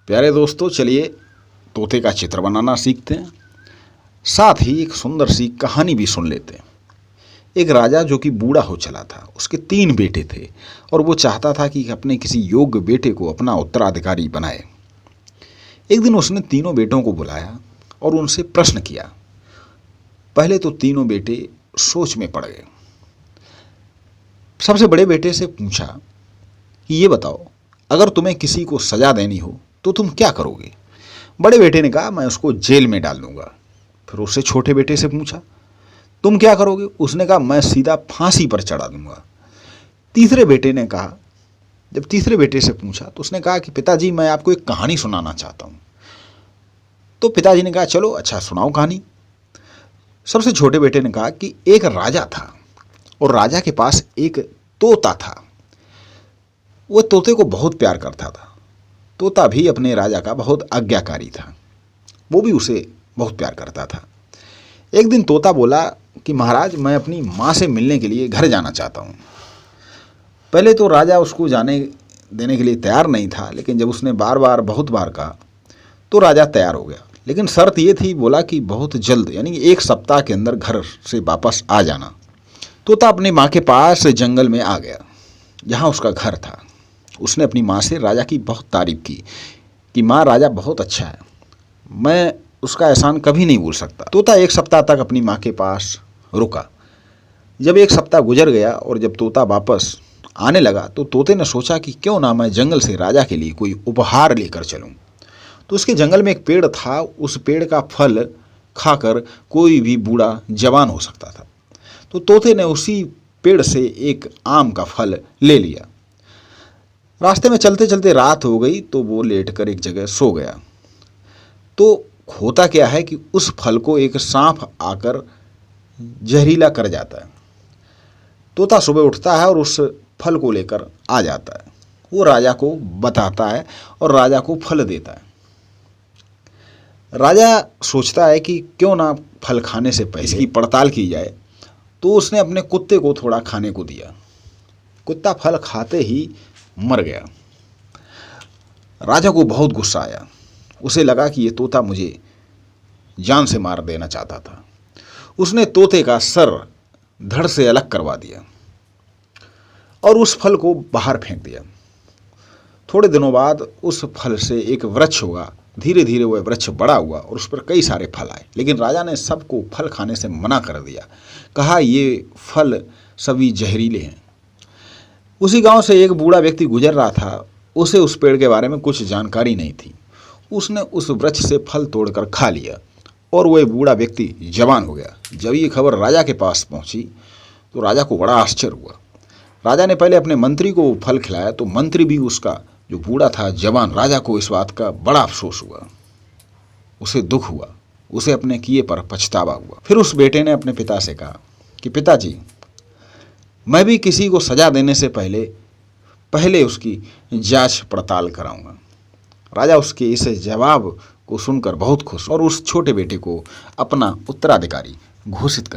प्यारे दोस्तों, चलिए तोते का चित्र बनाना सीखते हैं। साथ ही एक सुंदर सी कहानी भी सुन लेते हैं। एक राजा जो कि बूढ़ा हो चला था, उसके 3 बेटे थे और वो चाहता था कि अपने किसी योग्य बेटे को अपना उत्तराधिकारी बनाए। एक दिन उसने तीनों बेटों को बुलाया और उनसे प्रश्न किया। पहले तो तीनों बेटे सोच में पड़ गए। सबसे बड़े बेटे से पूछा कि ये बताओ, अगर तुम्हें किसी को सजा देनी हो तो तुम क्या करोगे? बड़े बेटे ने कहा, मैं उसको जेल में डाल दूंगा। फिर उससे छोटे बेटे से पूछा, तुम क्या करोगे? उसने कहा, मैं सीधा फांसी पर चढ़ा दूंगा। तीसरे बेटे ने कहा, जब तीसरे बेटे से पूछा तो उसने कहा कि पिताजी, मैं आपको एक कहानी सुनाना चाहता हूं। तो पिताजी ने कहा, चलो अच्छा, सुनाओ कहानी। सबसे छोटे बेटे ने कहा कि एक राजा था और राजा के पास एक तोता था। वह तोते को बहुत प्यार करता था। तोता भी अपने राजा का बहुत आज्ञाकारी था, वो भी उसे बहुत प्यार करता था। एक दिन तोता बोला कि महाराज, मैं अपनी माँ से मिलने के लिए घर जाना चाहता हूँ। पहले तो राजा उसको जाने देने के लिए तैयार नहीं था, लेकिन जब उसने बहुत बार कहा तो राजा तैयार हो गया। लेकिन शर्त ये थी, बोला कि बहुत जल्द, यानी कि 1 सप्ताह के अंदर घर से वापस आ जाना। तोता अपनी माँ के पास जंगल में आ गया, जहाँ उसका घर था। उसने अपनी माँ से राजा की बहुत तारीफ की कि माँ, राजा बहुत अच्छा है, मैं उसका एहसान कभी नहीं भूल सकता। तोता 1 सप्ताह तक अपनी माँ के पास रुका। जब 1 सप्ताह गुजर गया और जब तोता वापस आने लगा तो तोते ने सोचा कि क्यों ना मैं जंगल से राजा के लिए कोई उपहार लेकर चलूं। तो उसके जंगल में एक पेड़ था, उस पेड़ का फल खाकर कोई भी बूढ़ा जवान हो सकता था। तो तोते ने उसी पेड़ से एक आम का फल ले लिया। रास्ते में चलते चलते रात हो गई तो वो लेटकर एक जगह सो गया। तो होता क्या है कि उस फल को एक सांप आकर जहरीला कर जाता है। तोता सुबह उठता है और उस फल को लेकर आ जाता है। वो राजा को बताता है और राजा को फल देता है। राजा सोचता है कि क्यों ना फल खाने से पहले इसकी पड़ताल की जाए। तो उसने अपने कुत्ते को थोड़ा खाने को दिया। कुत्ता फल खाते ही मर गया। राजा को बहुत गुस्सा आया। उसे लगा कि ये तोता मुझे जान से मार देना चाहता था। उसने तोते का सर धड़ से अलग करवा दिया और उस फल को बाहर फेंक दिया। थोड़े दिनों बाद उस फल से एक वृक्ष हुआ। धीरे धीरे वह वृक्ष बड़ा हुआ और उस पर कई सारे फल आए। लेकिन राजा ने सबको फल खाने से मना कर दिया। कहा, ये फल सभी जहरीले हैं। उसी गांव से एक बूढ़ा व्यक्ति गुजर रहा था। उसे उस पेड़ के बारे में कुछ जानकारी नहीं थी। उसने उस वृक्ष से फल तोड़कर खा लिया और वह बूढ़ा व्यक्ति जवान हो गया। जब ये खबर राजा के पास पहुंची तो राजा को बड़ा आश्चर्य हुआ। राजा ने पहले अपने मंत्री को फल खिलाया तो मंत्री भी, उसका जो बूढ़ा था जवान, राजा को इस बात का बड़ा अफसोस हुआ। उसे दुख हुआ, उसे अपने किए पर पछतावा हुआ। फिर उस बेटे ने अपने पिता से कहा कि पिताजी, मैं भी किसी को सजा देने से पहले उसकी जांच पड़ताल कराऊंगा। राजा उसके इस जवाब को सुनकर बहुत खुश और उस छोटे बेटे को अपना उत्तराधिकारी घोषित कर